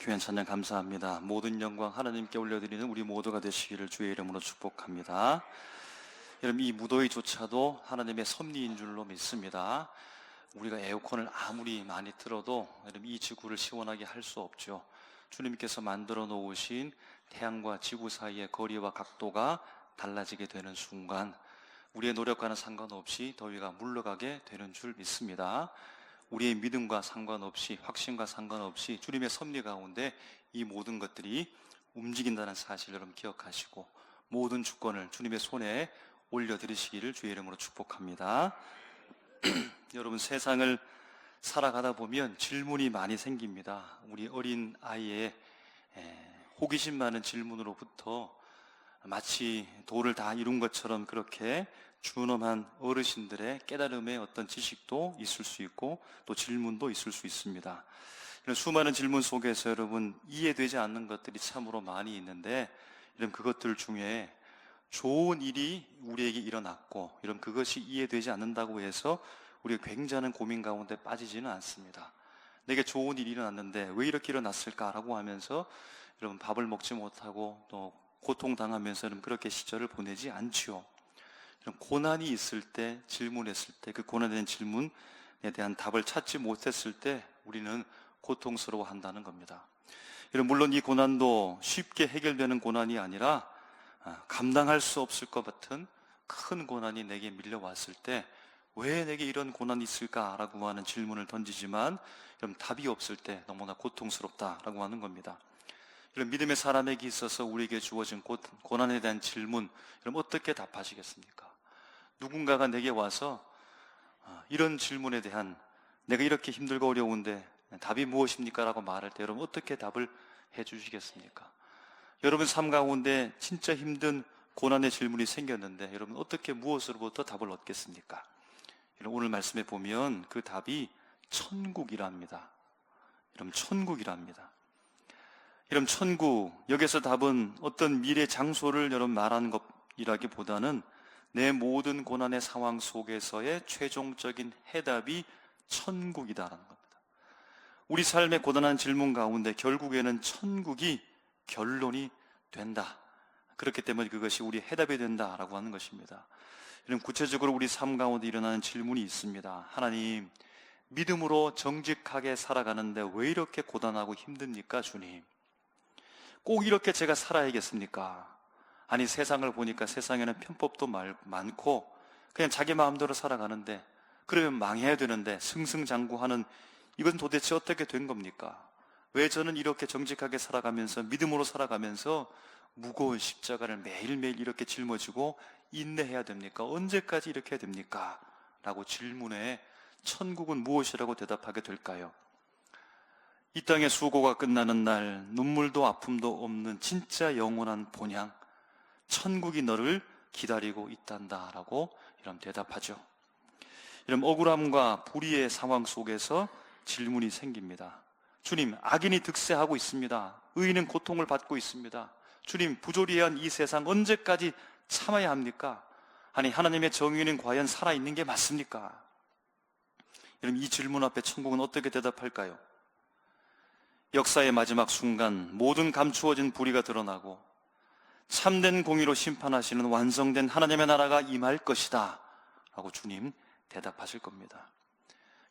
귀한 찬양 감사합니다. 모든 영광 하나님께 올려드리는 우리 모두가 되시기를 주의 이름으로 축복합니다. 여러분, 이 무더위조차도 하나님의 섭리인 줄로 믿습니다. 우리가 에어컨을 아무리 많이 틀어도 여러분, 이 지구를 시원하게 할 수 없죠. 주님께서 만들어 놓으신 태양과 지구 사이의 거리와 각도가 달라지게 되는 순간 우리의 노력과는 상관없이 더위가 물러가게 되는 줄 믿습니다. 우리의 믿음과 상관없이, 확신과 상관없이 주님의 섭리 가운데 이 모든 것들이 움직인다는 사실을 여러분 기억하시고 모든 주권을 주님의 손에 올려드리시기를 주의 이름으로 축복합니다. 여러분, 세상을 살아가다 보면 질문이 많이 생깁니다. 우리 어린 아이의 호기심 많은 질문으로부터 마치 도를 다 이룬 것처럼 그렇게 준엄한 어르신들의 깨달음의 어떤 지식도 있을 수 있고 또 질문도 있을 수 있습니다. 이런 수많은 질문 속에서 여러분 이해되지 않는 것들이 참으로 많이 있는데 이런 그것들 중에 좋은 일이 우리에게 일어났고 이런 그것이 이해되지 않는다고 해서 우리가 굉장한 고민 가운데 빠지지는 않습니다. 내게 좋은 일이 일어났는데 왜 이렇게 일어났을까라고 하면서 여러분 밥을 먹지 못하고 또 고통당하면서는 그렇게 시절을 보내지 않지요. 고난이 있을 때, 질문했을 때, 그 고난에 대한 질문에 대한 답을 찾지 못했을 때 우리는 고통스러워 한다는 겁니다. 물론 이 고난도 쉽게 해결되는 고난이 아니라 감당할 수 없을 것 같은 큰 고난이 내게 밀려왔을 때 왜 내게 이런 고난이 있을까라고 하는 질문을 던지지만 답이 없을 때 너무나 고통스럽다라고 하는 겁니다. 이런 믿음의 사람에게 있어서 우리에게 주어진 고난에 대한 질문, 여러분 어떻게 답하시겠습니까? 누군가가 내게 와서 이런 질문에 대한 내가 이렇게 힘들고 어려운데 답이 무엇입니까? 라고 말할 때 여러분 어떻게 답을 해 주시겠습니까? 여러분 삶 가운데 진짜 힘든 고난의 질문이 생겼는데 여러분 어떻게 무엇으로부터 답을 얻겠습니까? 오늘 말씀에 보면 그 답이 천국이랍니다. 여러분 천국이랍니다. 여러분 천국, 여기서 답은 어떤 미래 장소를 여러분 말하는 것이라기보다는 내 모든 고난의 상황 속에서의 최종적인 해답이 천국이다라는 겁니다. 우리 삶의 고단한 질문 가운데 결국에는 천국이 결론이 된다. 그렇기 때문에 그것이 우리 해답이 된다라고 하는 것입니다. 여러분 구체적으로 우리 삶 가운데 일어나는 질문이 있습니다. 하나님, 믿음으로 정직하게 살아가는데 왜 이렇게 고단하고 힘듭니까, 주님? 꼭 이렇게 제가 살아야겠습니까? 아니 세상을 보니까 세상에는 편법도 많고 그냥 자기 마음대로 살아가는데 그러면 망해야 되는데 승승장구하는 이건 도대체 어떻게 된 겁니까? 왜 저는 이렇게 정직하게 살아가면서 믿음으로 살아가면서 무거운 십자가를 매일매일 이렇게 짊어지고 인내해야 됩니까? 언제까지 이렇게 해야 됩니까? 라고 질문에 천국은 무엇이라고 대답하게 될까요? 이 땅의 수고가 끝나는 날 눈물도 아픔도 없는 진짜 영원한 본향 천국이 너를 기다리고 있단다라고 이런 대답하죠. 이런 억울함과 불의의 상황 속에서 질문이 생깁니다. 주님, 악인이 득세하고 있습니다. 의인은 고통을 받고 있습니다. 주님, 부조리한 이 세상 언제까지 참아야 합니까? 아니 하나님의 정의는 과연 살아있는 게 맞습니까? 여러분 이 질문 앞에 천국은 어떻게 대답할까요? 역사의 마지막 순간 모든 감추어진 불의가 드러나고 참된 공의로 심판하시는 완성된 하나님의 나라가 임할 것이다 라고 주님 대답하실 겁니다.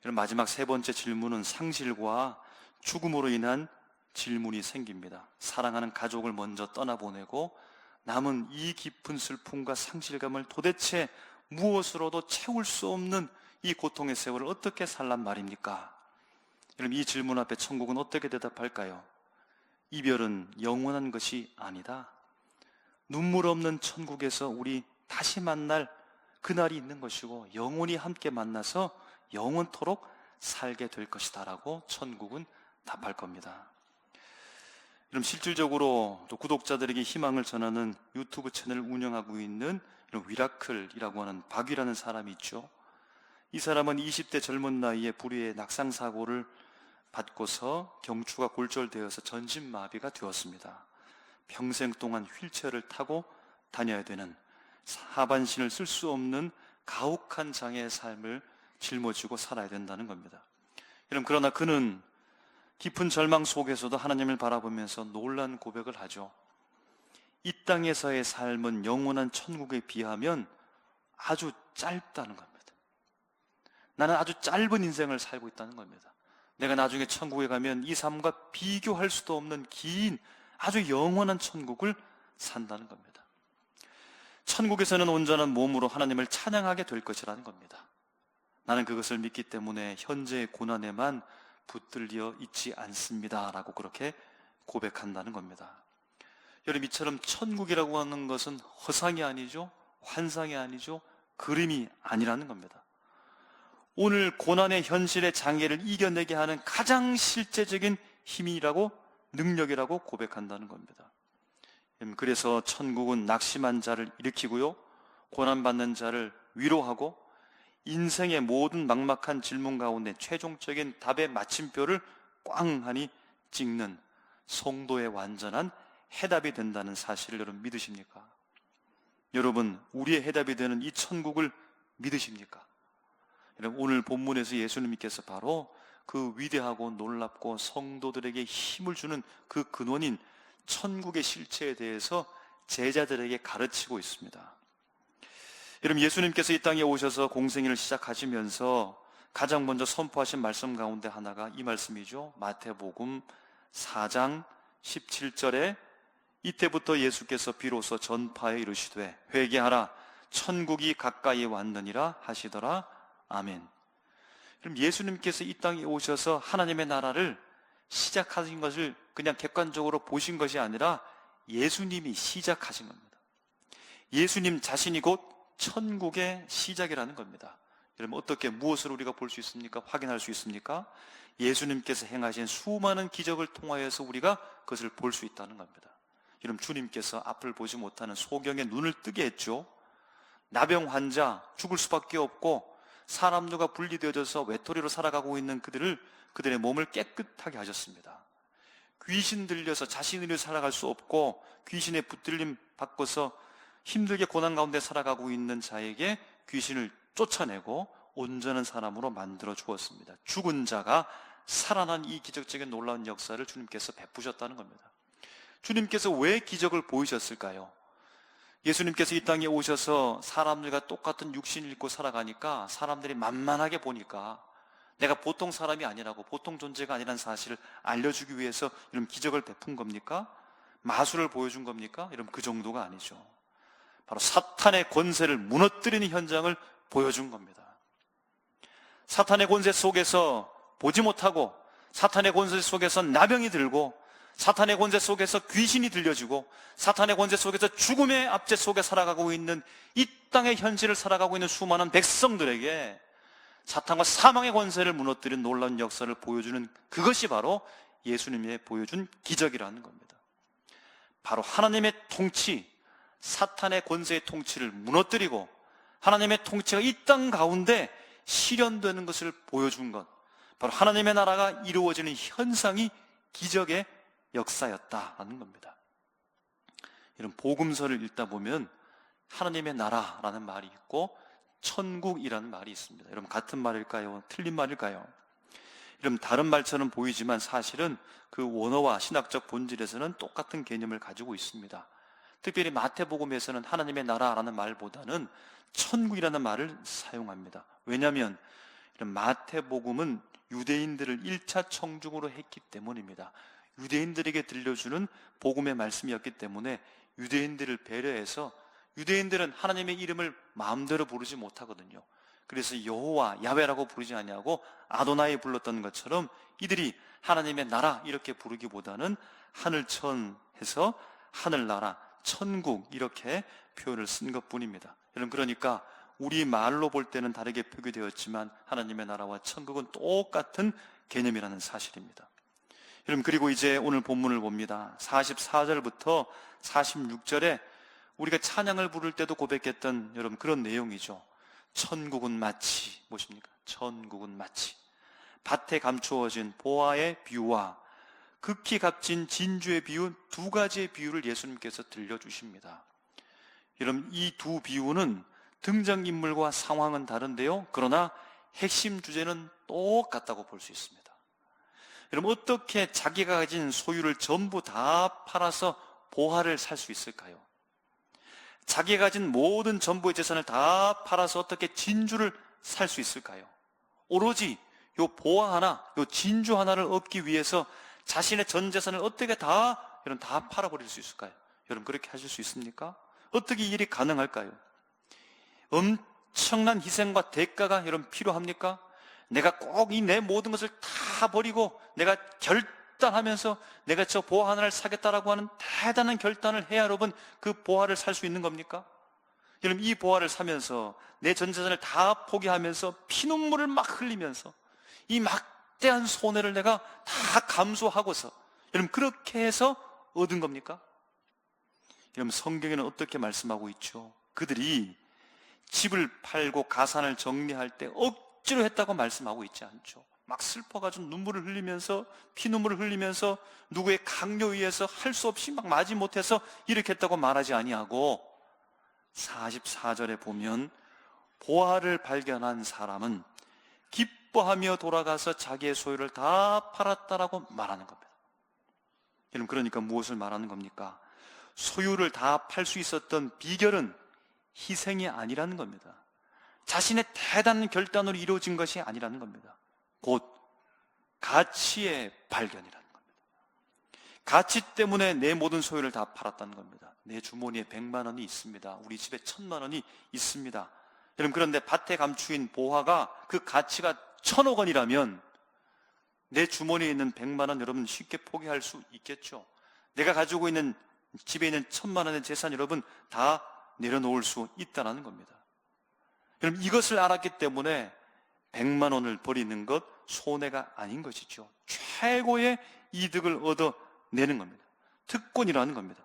그럼 마지막 세 번째 질문은 상실과 죽음으로 인한 질문이 생깁니다. 사랑하는 가족을 먼저 떠나보내고 남은 이 깊은 슬픔과 상실감을 도대체 무엇으로도 채울 수 없는 이 고통의 세월을 어떻게 살란 말입니까? 여러분 이 질문 앞에 천국은 어떻게 대답할까요? 이별은 영원한 것이 아니다. 눈물 없는 천국에서 우리 다시 만날 그날이 있는 것이고 영원히 함께 만나서 영원토록 살게 될 것이다 라고 천국은 답할 겁니다. 그럼 실질적으로 또 구독자들에게 희망을 전하는 유튜브 채널을 운영하고 있는 위라클이라고 하는 박이라는 사람이 있죠. 이 사람은 20대 젊은 나이에 불의의 낙상사고를 받고서 경추가 골절되어서 전신마비가 되었습니다. 평생 동안 휠체어를 타고 다녀야 되는 하반신을 쓸 수 없는 가혹한 장애의 삶을 짊어지고 살아야 된다는 겁니다. 그러나 그는 깊은 절망 속에서도 하나님을 바라보면서 놀란 고백을 하죠. 이 땅에서의 삶은 영원한 천국에 비하면 아주 짧다는 겁니다. 나는 아주 짧은 인생을 살고 있다는 겁니다. 내가 나중에 천국에 가면 이 삶과 비교할 수도 없는 긴 아주 영원한 천국을 산다는 겁니다. 천국에서는 온전한 몸으로 하나님을 찬양하게 될 것이라는 겁니다. 나는 그것을 믿기 때문에 현재의 고난에만 붙들려 있지 않습니다 라고 그렇게 고백한다는 겁니다. 여러분, 이처럼 천국이라고 하는 것은 허상이 아니죠, 환상이 아니죠, 그림이 아니라는 겁니다. 오늘 고난의 현실의 장애를 이겨내게 하는 가장 실제적인 힘이라고, 능력이라고 고백한다는 겁니다. 그래서 천국은 낙심한 자를 일으키고요, 고난받는 자를 위로하고 인생의 모든 막막한 질문 가운데 최종적인 답의 마침표를 꽝하니 찍는 성도의 완전한 해답이 된다는 사실을 여러분 믿으십니까? 여러분, 우리의 해답이 되는 이 천국을 믿으십니까? 여러분, 오늘 본문에서 예수님께서 바로 그 위대하고 놀랍고 성도들에게 힘을 주는 그 근원인 천국의 실체에 대해서 제자들에게 가르치고 있습니다. 여러분, 예수님께서 이 땅에 오셔서 공생애를 시작하시면서 가장 먼저 선포하신 말씀 가운데 하나가 이 말씀이죠. 마태복음 4장 17절에 이때부터 예수께서 비로소 전파에 이르시되 회개하라 천국이 가까이 왔느니라 하시더라. 아멘. 그럼 예수님께서 이 땅에 오셔서 하나님의 나라를 시작하신 것을 그냥 객관적으로 보신 것이 아니라 예수님이 시작하신 겁니다. 예수님 자신이 곧 천국의 시작이라는 겁니다. 여러분, 어떻게, 무엇을 우리가 볼 수 있습니까? 확인할 수 있습니까? 예수님께서 행하신 수많은 기적을 통하여서 우리가 그것을 볼 수 있다는 겁니다. 여러분, 주님께서 앞을 보지 못하는 소경의 눈을 뜨게 했죠. 나병 환자, 죽을 수밖에 없고 사람들과 분리되어져서 외톨이로 살아가고 있는 그들의 몸을 깨끗하게 하셨습니다. 귀신 들려서 자신으로 살아갈 수 없고 귀신의 붙들림 받고서 힘들게 고난 가운데 살아가고 있는 자에게 귀신을 쫓아내고 온전한 사람으로 만들어 주었습니다. 죽은 자가 살아난 이 기적적인 놀라운 역사를 주님께서 베푸셨다는 겁니다. 주님께서 왜 기적을 보이셨을까요? 예수님께서 이 땅에 오셔서 사람들과 똑같은 육신을 입고 살아가니까 사람들이 만만하게 보니까 내가 보통 사람이 아니라고, 보통 존재가 아니라는 사실을 알려주기 위해서 이런 기적을 베푼 겁니까? 마술을 보여준 겁니까? 이런 그 정도가 아니죠. 바로 사탄의 권세를 무너뜨리는 현장을 보여준 겁니다. 사탄의 권세 속에서 보지 못하고, 사탄의 권세 속에서 나병이 들고, 사탄의 권세 속에서 귀신이 들려지고, 사탄의 권세 속에서 죽음의 압제 속에 살아가고 있는 이 땅의 현실을 살아가고 있는 수많은 백성들에게 사탄과 사망의 권세를 무너뜨린 놀라운 역사를 보여주는, 그것이 바로 예수님이 보여준 기적이라는 겁니다. 바로 하나님의 통치, 사탄의 권세의 통치를 무너뜨리고 하나님의 통치가 이 땅 가운데 실현되는 것을 보여준 것, 바로 하나님의 나라가 이루어지는 현상이 기적의 역사였다라는 겁니다. 이런 복음서를 읽다 보면 하나님의 나라라는 말이 있고 천국이라는 말이 있습니다. 여러분, 같은 말일까요? 틀린 말일까요? 여러분, 다른 말처럼 보이지만 사실은 그 원어와 신학적 본질에서는 똑같은 개념을 가지고 있습니다. 특별히 마태복음에서는 하나님의 나라라는 말보다는 천국이라는 말을 사용합니다. 왜냐하면 이런 마태복음은 유대인들을 1차 청중으로 했기 때문입니다. 유대인들에게 들려주는 복음의 말씀이었기 때문에 유대인들을 배려해서, 유대인들은 하나님의 이름을 마음대로 부르지 못하거든요. 그래서 여호와, 야훼라고 부르지 아니하고 아도나이 불렀던 것처럼 이들이 하나님의 나라 이렇게 부르기보다는 하늘천 해서 하늘나라, 천국 이렇게 표현을 쓴 것뿐입니다. 여러분, 그러니까 우리 말로 볼 때는 다르게 표기되었지만 하나님의 나라와 천국은 똑같은 개념이라는 사실입니다. 여러분, 그리고 이제 오늘 본문을 봅니다. 44절부터 46절에 우리가 찬양을 부를 때도 고백했던 여러분 그런 내용이죠. 천국은 마치, 무엇입니까? 천국은 마치 밭에 감추어진 보화의 비유와 극히 값진 진주의 비유, 두 가지의 비유를 예수님께서 들려주십니다. 여러분, 이 두 비유는 등장인물과 상황은 다른데요, 그러나 핵심 주제는 똑같다고 볼 수 있습니다. 여러분, 어떻게 자기가 가진 소유를 전부 다 팔아서 보화를 살 수 있을까요? 자기가 가진 모든 전부의 재산을 다 팔아서 어떻게 진주를 살 수 있을까요? 오로지 요 보화 하나, 요 진주 하나를 얻기 위해서 자신의 전 재산을 어떻게 여러분 다 팔아버릴 수 있을까요? 여러분, 그렇게 하실 수 있습니까? 어떻게 이 일이 가능할까요? 엄청난 희생과 대가가 여러분 필요합니까? 내가 꼭 이 내 모든 것을 다 버리고 내가 결단하면서 내가 저 보화 하나를 사겠다라고 하는 대단한 결단을 해야 여러분 그 보화를 살 수 있는 겁니까? 여러분, 이 보화를 사면서 내 전 재산을 다 포기하면서 피눈물을 막 흘리면서 이 막대한 손해를 내가 다 감수하고서 여러분 그렇게 해서 얻은 겁니까? 여러분, 성경에는 어떻게 말씀하고 있죠? 그들이 집을 팔고 가산을 정리할 때 억지로 했다고 말씀하고 있지 않죠. 막 슬퍼가지고 눈물을 흘리면서 피눈물을 흘리면서 누구의 강요에 의해서 할 수 없이 막 마지못해서 이렇게 했다고 말하지 아니하고 44절에 보면 보화를 발견한 사람은 기뻐하며 돌아가서 자기의 소유를 다 팔았다라고 말하는 겁니다. 여러분, 그러니까 무엇을 말하는 겁니까? 소유를 다 팔 수 있었던 비결은 희생이 아니라는 겁니다. 자신의 대단한 결단으로 이루어진 것이 아니라는 겁니다. 곧 가치의 발견이라는 겁니다. 가치 때문에 내 모든 소유를 다 팔았다는 겁니다. 내 주머니에 100만 원이 있습니다. 우리 집에 1000만 원이 있습니다. 여러분, 그런데 밭에 감추인 보화가 그 가치가 1000억 원이라면 내 주머니에 있는 100만 원 여러분 쉽게 포기할 수 있겠죠? 내가 가지고 있는 집에 있는 1000만 원의 재산 여러분 다 내려놓을 수 있다는 겁니다. 여러분, 이것을 알았기 때문에 100만 원을 버리는 것 손해가 아닌 것이죠. 최고의 이득을 얻어내는 겁니다. 특권이라는 겁니다.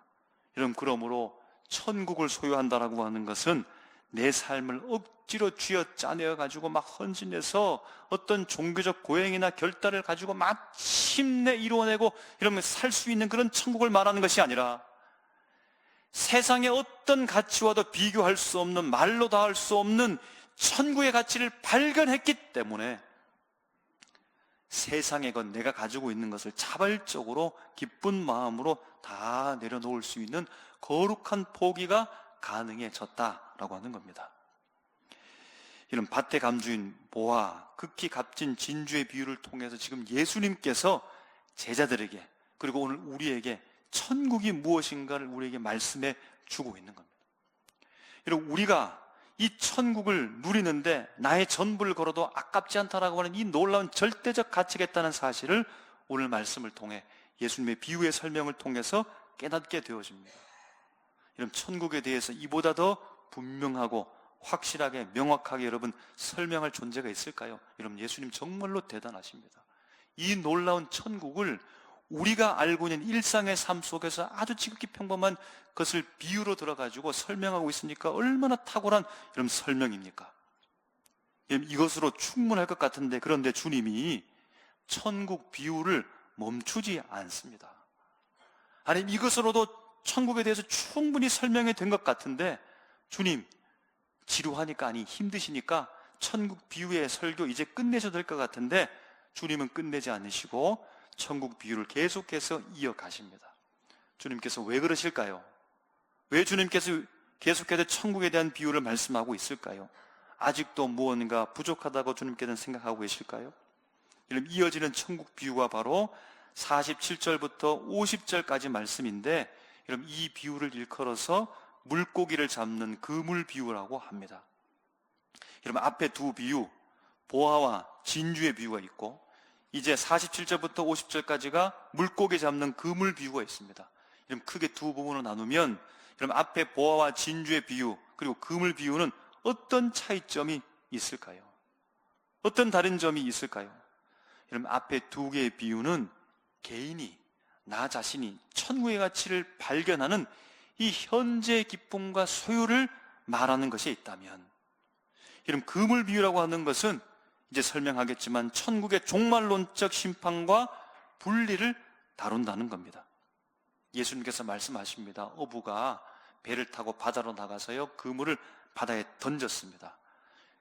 여러분, 그러므로 천국을 소유한다라고 하는 것은 내 삶을 억지로 쥐어짜내어 가지고 막 헌신해서 어떤 종교적 고행이나 결단을 가지고 마침내 이루어내고 이러면 살 수 있는 그런 천국을 말하는 것이 아니라 세상의 어떤 가치와도 비교할 수 없는, 말로 다 할 수 없는 천국의 가치를 발견했기 때문에 세상의 것, 내가 가지고 있는 것을 자발적으로 기쁜 마음으로 다 내려놓을 수 있는 거룩한 포기가 가능해졌다라고 하는 겁니다. 이런 밭에 감주인 보화, 극히 값진 진주의 비유를 통해서 지금 예수님께서 제자들에게 그리고 오늘 우리에게 천국이 무엇인가를 우리에게 말씀해 주고 있는 겁니다. 여러분, 우리가 이 천국을 누리는데 나의 전부를 걸어도 아깝지 않다라고 하는 이 놀라운 절대적 가치가 있다는 사실을 오늘 말씀을 통해 예수님의 비유의 설명을 통해서 깨닫게 되어집니다. 여러분, 천국에 대해서 이보다 더 분명하고 확실하게 명확하게 여러분 설명할 존재가 있을까요? 여러분, 예수님 정말로 대단하십니다. 이 놀라운 천국을 우리가 알고 있는 일상의 삶 속에서 아주 지극히 평범한 것을 비유로 들어가지고 설명하고 있으니까 얼마나 탁월한 여러분 설명입니까? 여러분, 이것으로 충분할 것 같은데 그런데 주님이 천국 비유를 멈추지 않습니다. 아니, 이것으로도 천국에 대해서 충분히 설명이 된 것 같은데 주님 지루하니까, 아니 힘드시니까 천국 비유의 설교 이제 끝내셔도 될 것 같은데 주님은 끝내지 않으시고 천국 비유를 계속해서 이어가십니다. 주님께서 왜 그러실까요? 왜 주님께서 계속해서 천국에 대한 비유를 말씀하고 있을까요? 아직도 무언가 부족하다고 주님께서는 생각하고 계실까요? 여러분, 이어지는 천국 비유가 바로 47절부터 50절까지 말씀인데 여러분, 이 비유를 일컬어서 물고기를 잡는 그물 비유라고 합니다. 여러분, 앞에 두 비유, 보화와 진주의 비유가 있고 이제 47절부터 50절까지가 물고기 잡는 그물 비유가 있습니다. 여러분, 크게 두 부분으로 나누면 여러분, 앞에 보화와 진주의 비유 그리고 그물 비유는 어떤 차이점이 있을까요? 어떤 다른 점이 있을까요? 여러분, 앞에 두 개의 비유는 개인이, 나 자신이 천국의 가치를 발견하는 이 현재의 기쁨과 소유를 말하는 것이 있다면, 여러분, 그물 비유라고 하는 것은 이제 설명하겠지만 천국의 종말론적 심판과 분리를 다룬다는 겁니다. 예수님께서 말씀하십니다. 어부가 배를 타고 바다로 나가서요 그물을 바다에 던졌습니다.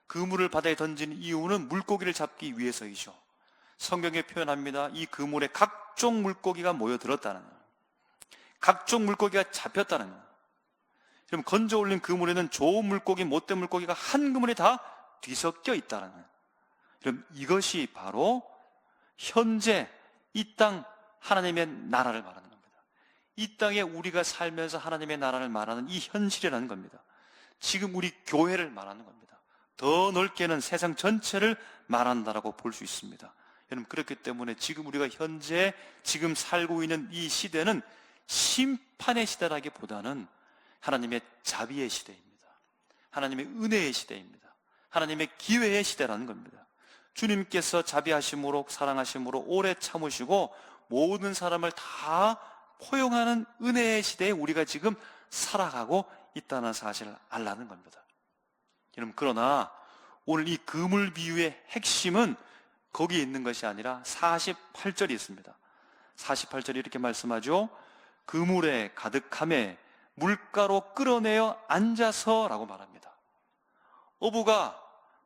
그물을 바다에 던진 이유는 물고기를 잡기 위해서이죠. 성경에 표현합니다. 이 그물에 각종 물고기가 모여들었다는 거예요. 각종 물고기가 잡혔다는 거예요. 그럼 건져 올린 그물에는 좋은 물고기, 못된 물고기가 한 그물에 다 뒤섞여 있다는 거예요. 그럼 이것이 바로 현재 이 땅 하나님의 나라를 말하는 겁니다. 이 땅에 우리가 살면서 하나님의 나라를 말하는 이 현실이라는 겁니다. 지금 우리 교회를 말하는 겁니다. 더 넓게는 세상 전체를 말한다라고 볼 수 있습니다. 여러분, 그렇기 때문에 지금 우리가 현재 지금 살고 있는 이 시대는 심판의 시대라기보다는 하나님의 자비의 시대입니다. 하나님의 은혜의 시대입니다. 하나님의 기회의 시대라는 겁니다. 주님께서 자비하심으로 사랑하심으로 오래 참으시고 모든 사람을 다 포용하는 은혜의 시대에 우리가 지금 살아가고 있다는 사실을 알라는 겁니다. 여러분, 그러나 오늘 이 그물 비유의 핵심은 거기에 있는 것이 아니라 48절이 있습니다. 48절이 이렇게 말씀하죠. 그물에 가득함에 물가로 끌어내어 앉아서 라고 말합니다. 어부가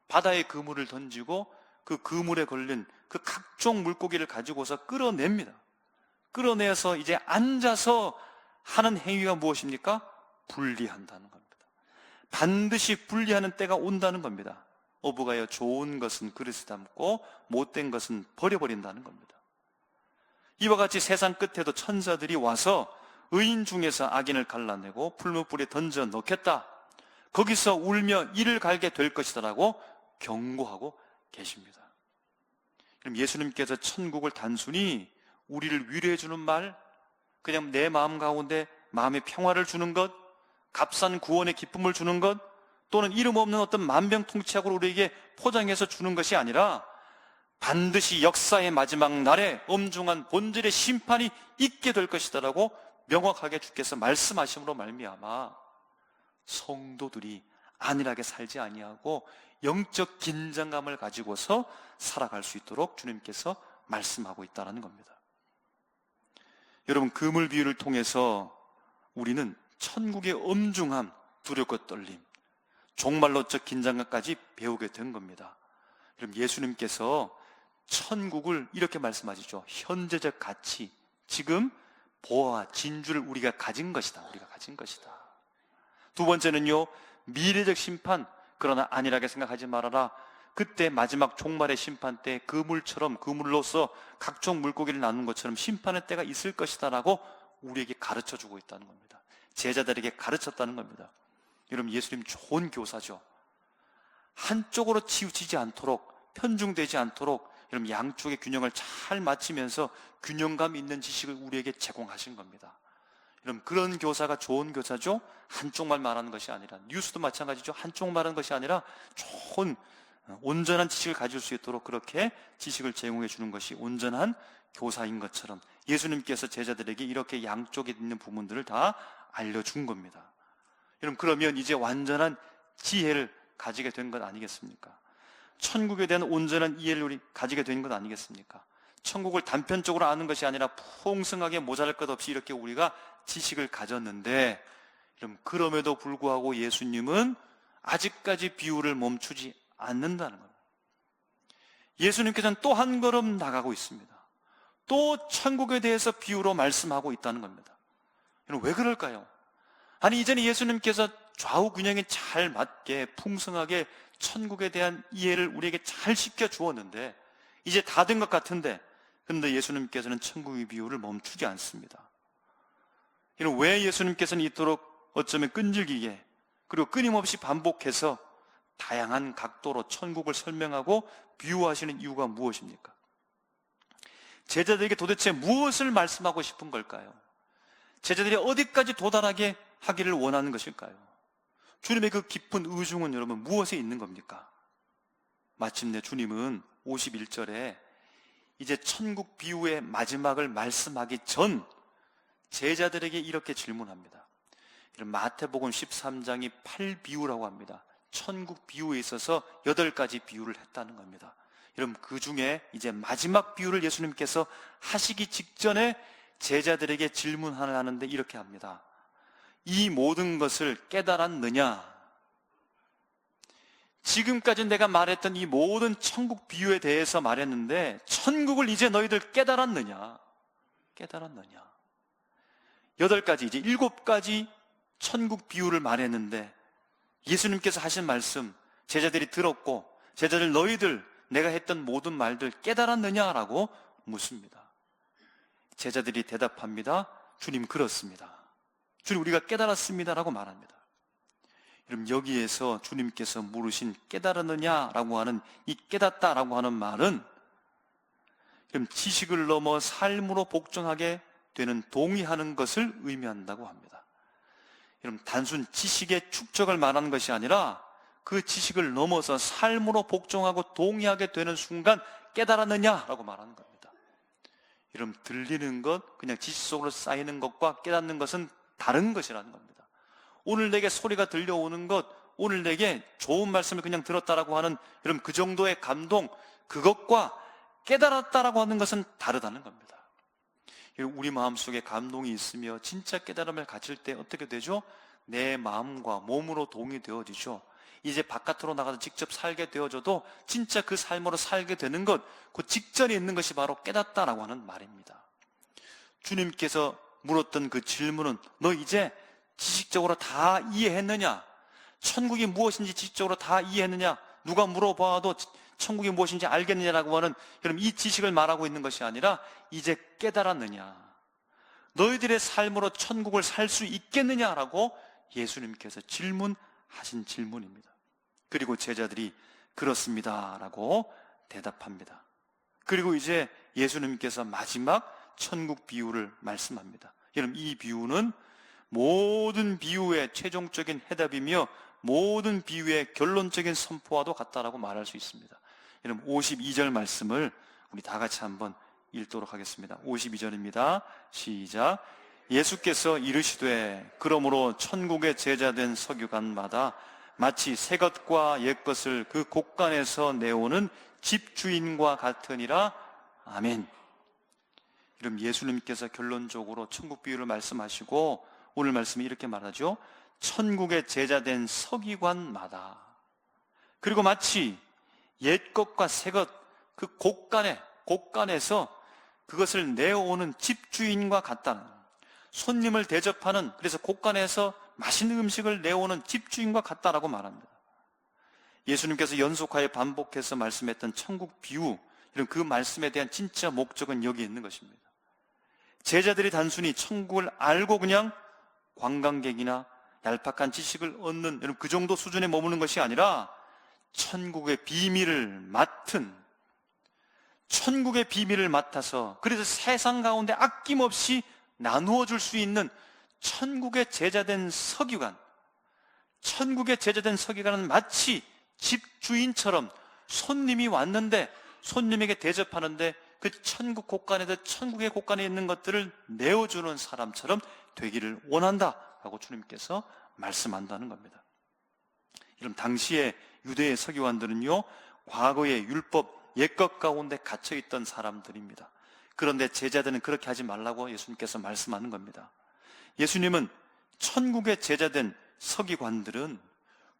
바다에 그물을 던지고 그 그물에 걸린 그 각종 물고기를 가지고서 끌어냅니다. 끌어내서 이제 앉아서 하는 행위가 무엇입니까? 분리한다는 겁니다. 반드시 분리하는 때가 온다는 겁니다. 어부가요, 좋은 것은 그릇에 담고 못된 것은 버려버린다는 겁니다. 이와 같이 세상 끝에도 천사들이 와서 의인 중에서 악인을 갈라내고 풀무불에 던져 넣겠다. 거기서 울며 이를 갈게 될 것이다라고 경고하고 계십니다. 그럼 예수님께서 천국을 단순히 우리를 위로해 주는 말, 그냥 내 마음 가운데 마음의 평화를 주는 것, 값싼 구원의 기쁨을 주는 것, 또는 이름 없는 어떤 만병통치약으로 우리에게 포장해서 주는 것이 아니라 반드시 역사의 마지막 날에 엄중한 본질의 심판이 있게 될 것이다라고 명확하게 주께서 말씀하심으로 말미암아 성도들이 안일하게 살지 아니하고 영적 긴장감을 가지고서 살아갈 수 있도록 주님께서 말씀하고 있다는 겁니다. 여러분, 그물 비유를 통해서 우리는 천국의 엄중함, 두렵고 떨림, 종말론적 긴장감까지 배우게 된 겁니다. 그럼 예수님께서 천국을 이렇게 말씀하시죠. 현재적 가치, 지금 보화와 진주를 우리가 가진 것이다. 우리가 가진 것이다. 두 번째는요, 미래적 심판, 그러나 안일하게 생각하지 말아라. 그때 마지막 종말의 심판 때 그물처럼, 그물로서 각종 물고기를 나누는 것처럼 심판의 때가 있을 것이다 라고 우리에게 가르쳐주고 있다는 겁니다. 제자들에게 가르쳤다는 겁니다. 여러분, 예수님 좋은 교사죠. 한쪽으로 치우치지 않도록, 편중되지 않도록 여러분 양쪽의 균형을 잘 맞추면서 균형감 있는 지식을 우리에게 제공하신 겁니다. 여러분, 그런 교사가 좋은 교사죠. 한쪽만 말하는 것이 아니라, 뉴스도 마찬가지죠. 한쪽 말하는 것이 아니라 좋은 온전한 지식을 가질 수 있도록 그렇게 지식을 제공해 주는 것이 온전한 교사인 것처럼 예수님께서 제자들에게 이렇게 양쪽에 있는 부분들을 다 알려준 겁니다. 여러분, 그러면 이제 완전한 지혜를 가지게 된 것 아니겠습니까? 천국에 대한 온전한 이해를 우리 가지게 된 것 아니겠습니까? 천국을 단편적으로 아는 것이 아니라 풍성하게 모자랄 것 없이 이렇게 우리가 지식을 가졌는데, 그럼에도 불구하고 예수님은 아직까지 비유를 멈추지 않는다는 겁니다. 예수님께서는 또 한 걸음 나가고 있습니다. 또 천국에 대해서 비유로 말씀하고 있다는 겁니다. 왜 그럴까요? 아니, 이전에 예수님께서 좌우 균형에 잘 맞게 풍성하게 천국에 대한 이해를 우리에게 잘 시켜 주었는데 이제 다 된 것 같은데, 그런데 예수님께서는 천국의 비유를 멈추지 않습니다. 왜 예수님께서는 이토록 어쩌면 끈질기게 그리고 끊임없이 반복해서 다양한 각도로 천국을 설명하고 비유하시는 이유가 무엇입니까? 제자들에게 도대체 무엇을 말씀하고 싶은 걸까요? 제자들이 어디까지 도달하게 하기를 원하는 것일까요? 주님의 그 깊은 의중은 여러분 무엇에 있는 겁니까? 마침내 주님은 51절에 이제 천국 비유의 마지막을 말씀하기 전 제자들에게 이렇게 질문합니다. 마태복음 13장이 8비유라고 합니다. 천국 비유에 있어서 8가지 비유를 했다는 겁니다. 여러분, 그 중에 이제 마지막 비유를 예수님께서 하시기 직전에 제자들에게 질문을 하는데 이렇게 합니다. 이 모든 것을 깨달았느냐? 지금까지 내가 말했던 이 모든 천국 비유에 대해서 말했는데 천국을 이제 너희들 깨달았느냐? 깨달았느냐? 8가지, 이제 7가지 천국 비유를 말했는데 예수님께서 하신 말씀 제자들이 들었고, 제자들 너희들 내가 했던 모든 말들 깨달았느냐라고 묻습니다. 제자들이 대답합니다. 주님, 그렇습니다. 주님, 우리가 깨달았습니다라고 말합니다. 여러분, 여기에서 주님께서 물으신 깨달았느냐라고 하는 이 깨닫다라고 하는 말은 그럼 지식을 넘어 삶으로 복종하게 되는 동의하는 것을 의미한다고 합니다. 여러분, 단순 지식의 축적을 말하는 것이 아니라 그 지식을 넘어서 삶으로 복종하고 동의하게 되는 순간 깨달았느냐라고 말하는 겁니다. 여러분, 들리는 것, 그냥 지식 속으로 쌓이는 것과 깨닫는 것은 다른 것이라는 겁니다. 오늘 내게 소리가 들려오는 것, 오늘 내게 좋은 말씀을 그냥 들었다라고 하는 여러분 그 정도의 감동, 그것과 깨달았다라고 하는 것은 다르다는 겁니다. 우리 마음속에 감동이 있으며 진짜 깨달음을 가질 때 어떻게 되죠? 내 마음과 몸으로 동의되어지죠. 이제 바깥으로 나가서 직접 살게 되어져도 진짜 그 삶으로 살게 되는 것, 그 직전에 있는 것이 바로 깨닫다라고 하는 말입니다. 주님께서 물었던 그 질문은 너 이제 지식적으로 다 이해했느냐? 천국이 무엇인지 지식적으로 다 이해했느냐? 누가 물어봐도 천국이 무엇인지 알겠느냐라고 하는 여러분 이 지식을 말하고 있는 것이 아니라 이제 깨달았느냐? 너희들의 삶으로 천국을 살 수 있겠느냐라고 예수님께서 질문하신 질문입니다. 그리고 제자들이 그렇습니다라고 대답합니다. 그리고 이제 예수님께서 마지막 천국 비유를 말씀합니다. 여러분, 이 비유는 모든 비유의 최종적인 해답이며 모든 비유의 결론적인 선포와도 같다라고 말할 수 있습니다. 여러분, 52절 말씀을 우리 다 같이 한번 읽도록 하겠습니다. 52절입니다. 시작. 예수께서 이르시되 그러므로 천국의 제자된 서기관마다 마치 새 것과 옛 것을 그 곳간에서 내오는 집주인과 같으니라. 아멘. 그럼 예수님께서 결론적으로 천국 비유를 말씀하시고 오늘 말씀이 이렇게 말하죠. 천국의 제자된 서기관마다, 그리고 마치 옛 것과 새 것, 그 곳간에서 그것을 내어오는 집주인과 같다는, 손님을 대접하는, 그래서 곳간에서 맛있는 음식을 내오는 집주인과 같다라고 말합니다. 예수님께서 연속하여 반복해서 말씀했던 천국 비유, 이런 그 말씀에 대한 진짜 목적은 여기 있는 것입니다. 제자들이 단순히 천국을 알고 그냥 관광객이나 얄팍한 지식을 얻는 그 정도 수준에 머무는 것이 아니라 천국의 비밀을 맡아서 그래서 세상 가운데 아낌없이 나누어 줄 수 있는 천국의 제자된 서기관. 천국의 제자된 서기관은 마치 집주인처럼 손님이 왔는데 손님에게 대접하는데 그 천국 곳간에서 천국의 곳간에 있는 것들을 내어주는 사람처럼 되기를 원한다라고 주님께서 말씀한다는 겁니다. 여러분, 당시에 유대의 서기관들은요, 과거의 율법 옛것 가운데 갇혀있던 사람들입니다. 그런데 제자들은 그렇게 하지 말라고 예수님께서 말씀하는 겁니다. 예수님은 천국의 제자된 서기관들은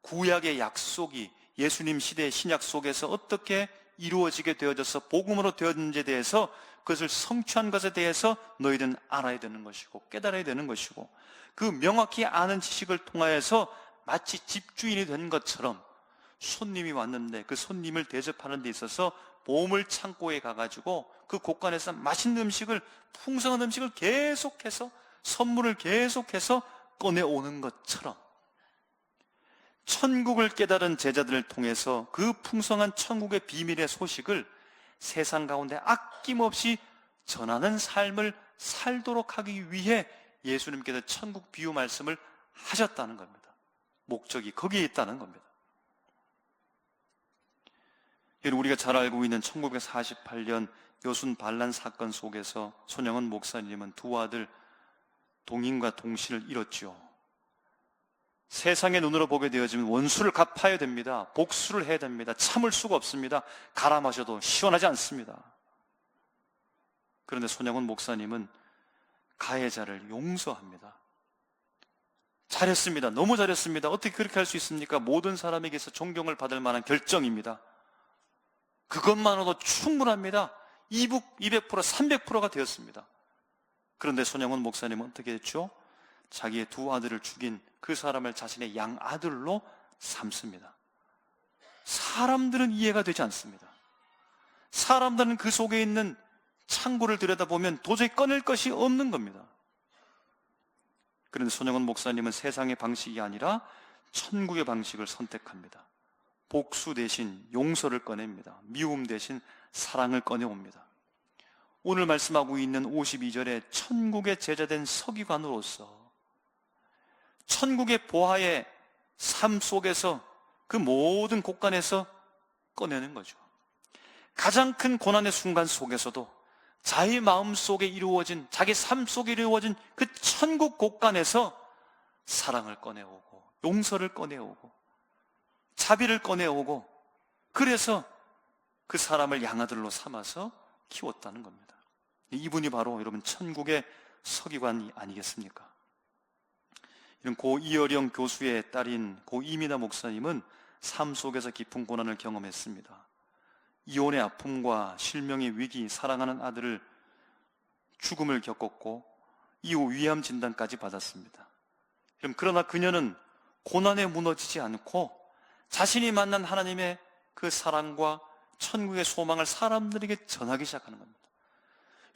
구약의 약속이 예수님 시대의 신약 속에서 어떻게 이루어지게 되어져서 복음으로 되어졌는지에 대해서 그것을 성취한 것에 대해서 너희들은 알아야 되는 것이고 깨달아야 되는 것이고, 그 명확히 아는 지식을 통하여서 마치 집주인이 된 것처럼 손님이 왔는데 그 손님을 대접하는 데 있어서 보물 창고에 가가지고 그 곳간에서 맛있는 음식을, 풍성한 음식을 계속해서, 선물을 계속해서 꺼내오는 것처럼 천국을 깨달은 제자들을 통해서 그 풍성한 천국의 비밀의 소식을 세상 가운데 아낌없이 전하는 삶을 살도록 하기 위해 예수님께서 천국 비유 말씀을 하셨다는 겁니다. 목적이 거기에 있다는 겁니다. 우리가 잘 알고 있는 1948년 여순 반란 사건 속에서 손영은 목사님은 두 아들 동인과 동신을 잃었죠. 세상의 눈으로 보게 되어지면 원수를 갚아야 됩니다. 복수를 해야 됩니다. 참을 수가 없습니다. 갈아 마셔도 시원하지 않습니다. 그런데 손영은 목사님은 가해자를 용서합니다. 잘했습니다. 너무 잘했습니다. 어떻게 그렇게 할 수 있습니까? 모든 사람에게서 존경을 받을 만한 결정입니다. 그것만으로도 충분합니다. 200%, 300%가 되었습니다. 그런데 손영원 목사님은 어떻게 했죠? 자기의 두 아들을 죽인 그 사람을 자신의 양아들로 삼습니다. 사람들은 이해가 되지 않습니다. 사람들은 그 속에 있는 창고를 들여다보면 도저히 꺼낼 것이 없는 겁니다. 그런데 손영원 목사님은 세상의 방식이 아니라 천국의 방식을 선택합니다. 복수 대신 용서를 꺼냅니다. 미움 대신 사랑을 꺼내옵니다. 오늘 말씀하고 있는 52절에 천국의 제자된 서기관으로서 천국의 보화의 삶 속에서 그 모든 곳간에서 꺼내는 거죠. 가장 큰 고난의 순간 속에서도 자기 마음 속에 이루어진, 자기 삶 속에 이루어진 그 천국 곳간에서 사랑을 꺼내오고 용서를 꺼내오고 자비를 꺼내오고, 그래서 그 사람을 양아들로 삼아서 키웠다는 겁니다. 이분이 바로 여러분 천국의 서기관이 아니겠습니까? 이런 고 이어령 교수의 딸인 고 이미나 목사님은 삶 속에서 깊은 고난을 경험했습니다. 이혼의 아픔과 실명의 위기, 사랑하는 아들을 죽음을 겪었고 이후 위암 진단까지 받았습니다. 그러나 그녀는 고난에 무너지지 않고 자신이 만난 하나님의 그 사랑과 천국의 소망을 사람들에게 전하기 시작하는 겁니다.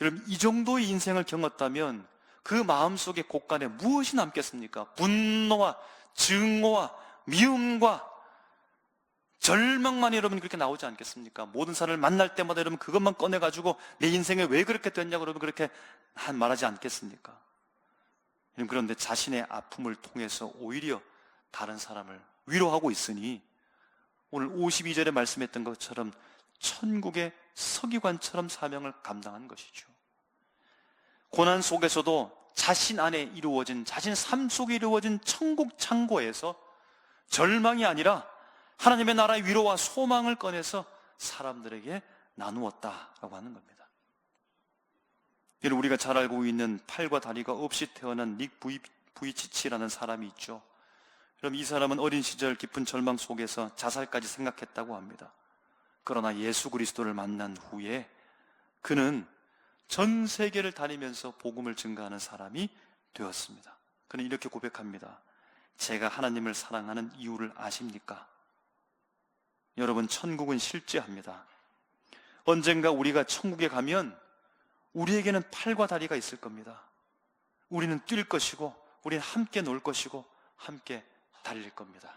여러분, 이 정도의 인생을 겪었다면 그 마음속에 곳간에 무엇이 남겠습니까? 분노와 증오와 미움과 절망만이 여러분 그렇게 나오지 않겠습니까? 모든 사람을 만날 때마다 여러분 그것만 꺼내가지고 내 인생에 왜 그렇게 됐냐고 여러분 그렇게 말하지 않겠습니까? 그런데 자신의 아픔을 통해서 오히려 다른 사람을 위로하고 있으니 오늘 52절에 말씀했던 것처럼 천국의 서기관처럼 사명을 감당한 것이죠. 고난 속에서도 자신 안에 이루어진, 자신 삶 속에 이루어진 천국 창고에서 절망이 아니라 하나님의 나라의 위로와 소망을 꺼내서 사람들에게 나누었다라고 하는 겁니다. 이를 우리가 잘 알고 있는 팔과 다리가 없이 태어난 닉 부이치치라는 사람이 있죠. 그럼 이 사람은 어린 시절 깊은 절망 속에서 자살까지 생각했다고 합니다. 그러나 예수 그리스도를 만난 후에 그는 전 세계를 다니면서 복음을 증거하는 사람이 되었습니다. 그는 이렇게 고백합니다. 제가 하나님을 사랑하는 이유를 아십니까? 여러분, 천국은 실제합니다. 언젠가 우리가 천국에 가면 우리에게는 팔과 다리가 있을 겁니다. 우리는 뛸 것이고 우리는 함께 놀 것이고 함께 달릴 겁니다.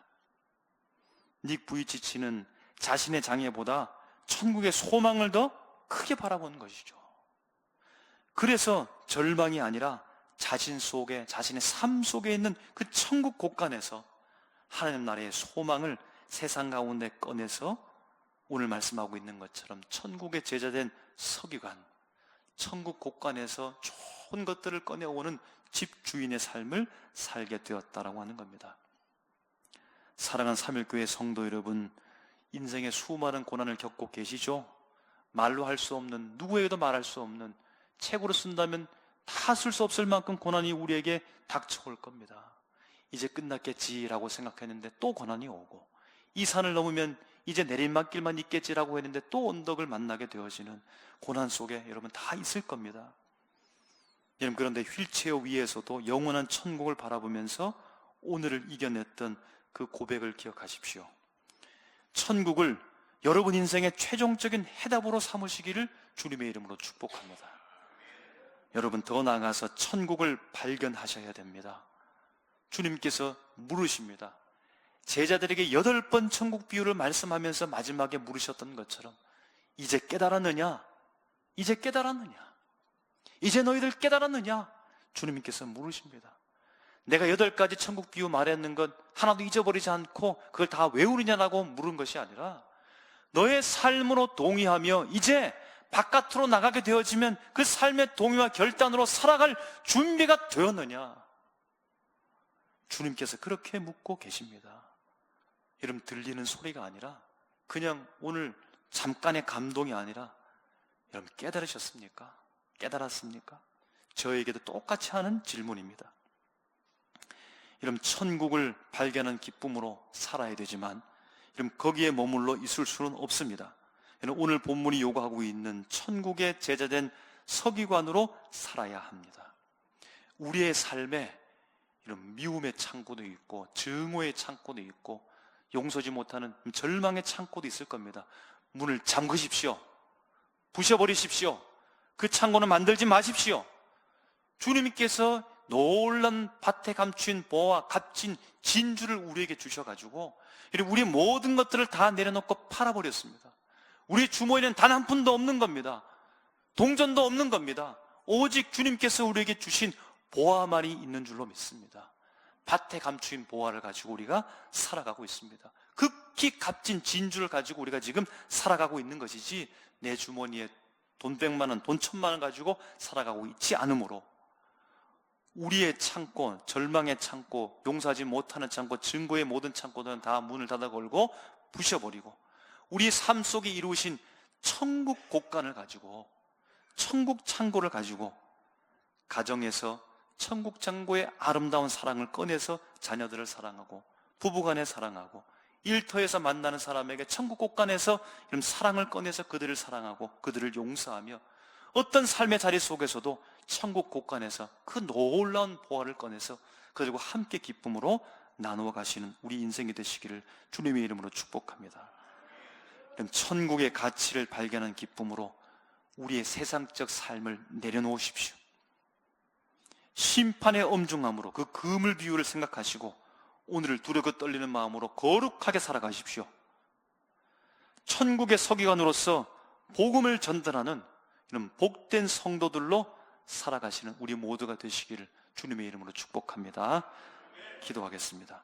닉 부이치치는 자신의 장애보다 천국의 소망을 더 크게 바라보는 것이죠. 그래서 절망이 아니라 자신 속에, 자신의 삶 속에 있는 그 천국 곳간에서 하나님 나라의 소망을 세상 가운데 꺼내서 오늘 말씀하고 있는 것처럼 천국의 제자된 서기관, 천국 곳간에서 좋은 것들을 꺼내오는 집주인의 삶을 살게 되었다라고 하는 겁니다. 사랑하는 삼일교회 성도 여러분, 인생의 수많은 고난을 겪고 계시죠? 말로 할 수 없는, 누구에게도 말할 수 없는, 책으로 쓴다면 다 쓸 수 없을 만큼 고난이 우리에게 닥쳐올 겁니다. 이제 끝났겠지라고 생각했는데 또 고난이 오고, 이 산을 넘으면 이제 내리막길만 있겠지라고 했는데 또 언덕을 만나게 되어지는 고난 속에 여러분 다 있을 겁니다. 여러분, 그런데 휠체어 위에서도 영원한 천국을 바라보면서 오늘을 이겨냈던 그 고백을 기억하십시오. 천국을 여러분 인생의 최종적인 해답으로 삼으시기를 주님의 이름으로 축복합니다. 여러분, 더 나아가서 천국을 발견하셔야 됩니다. 주님께서 물으십니다. 제자들에게 8번 천국 비유를 말씀하면서 마지막에 물으셨던 것처럼 이제 깨달았느냐? 이제 깨달았느냐? 이제 너희들 깨달았느냐? 주님께서 물으십니다. 내가 8가지 천국 비유 말했는 것 하나도 잊어버리지 않고 그걸 다 외우느냐라고 물은 것이 아니라 너의 삶으로 동의하며 이제 바깥으로 나가게 되어지면 그 삶의 동의와 결단으로 살아갈 준비가 되었느냐? 주님께서 그렇게 묻고 계십니다. 여러분, 들리는 소리가 아니라 그냥 오늘 잠깐의 감동이 아니라 여러분 깨달으셨습니까? 깨달았습니까? 저에게도 똑같이 하는 질문입니다. 이런 천국을 발견하는 기쁨으로 살아야 되지만 이런 거기에 머물러 있을 수는 없습니다. 오늘 본문이 요구하고 있는 천국의 제자된 서기관으로 살아야 합니다. 우리의 삶에 이런 미움의 창고도 있고 증오의 창고도 있고 용서지 못하는 절망의 창고도 있을 겁니다. 문을 잠그십시오. 부셔버리십시오. 그 창고는 만들지 마십시오. 주님께서 놀란 밭에 감춘 보화와 값진 진주를 우리에게 주셔가지고 우리 모든 것들을 다 내려놓고 팔아버렸습니다. 우리 주머니에는 단 한 푼도 없는 겁니다. 동전도 없는 겁니다. 오직 주님께서 우리에게 주신 보화만이 있는 줄로 믿습니다. 밭에 감추인 보화를 가지고 우리가 살아가고 있습니다. 극히 값진 진주를 가지고 우리가 지금 살아가고 있는 것이지 내 주머니에 돈 100만 원, 돈 1000만 원 가지고 살아가고 있지 않으므로 우리의 창고, 절망의 창고, 용서하지 못하는 창고, 증거의 모든 창고들은 다 문을 닫아 걸고 부셔버리고 우리 삶 속에 이루신 천국 곳간을 가지고, 천국 창고를 가지고 가정에서 천국 창고의 아름다운 사랑을 꺼내서 자녀들을 사랑하고 부부간에 사랑하고 일터에서 만나는 사람에게 천국 곳간에서 이런 사랑을 꺼내서 그들을 사랑하고 그들을 용서하며 어떤 삶의 자리 속에서도 천국 곳간에서 그 놀라운 보화를 꺼내서 그들과 함께 기쁨으로 나누어 가시는 우리 인생이 되시기를 주님의 이름으로 축복합니다. 이런 천국의 가치를 발견한 기쁨으로 우리의 세상적 삶을 내려놓으십시오. 심판의 엄중함으로 그 그물 비유를 생각하시고 오늘을 두렵고 떨리는 마음으로 거룩하게 살아가십시오. 천국의 서기관으로서 복음을 전달하는 이런 복된 성도들로 살아가시는 우리 모두가 되시기를 주님의 이름으로 축복합니다. 기도하겠습니다.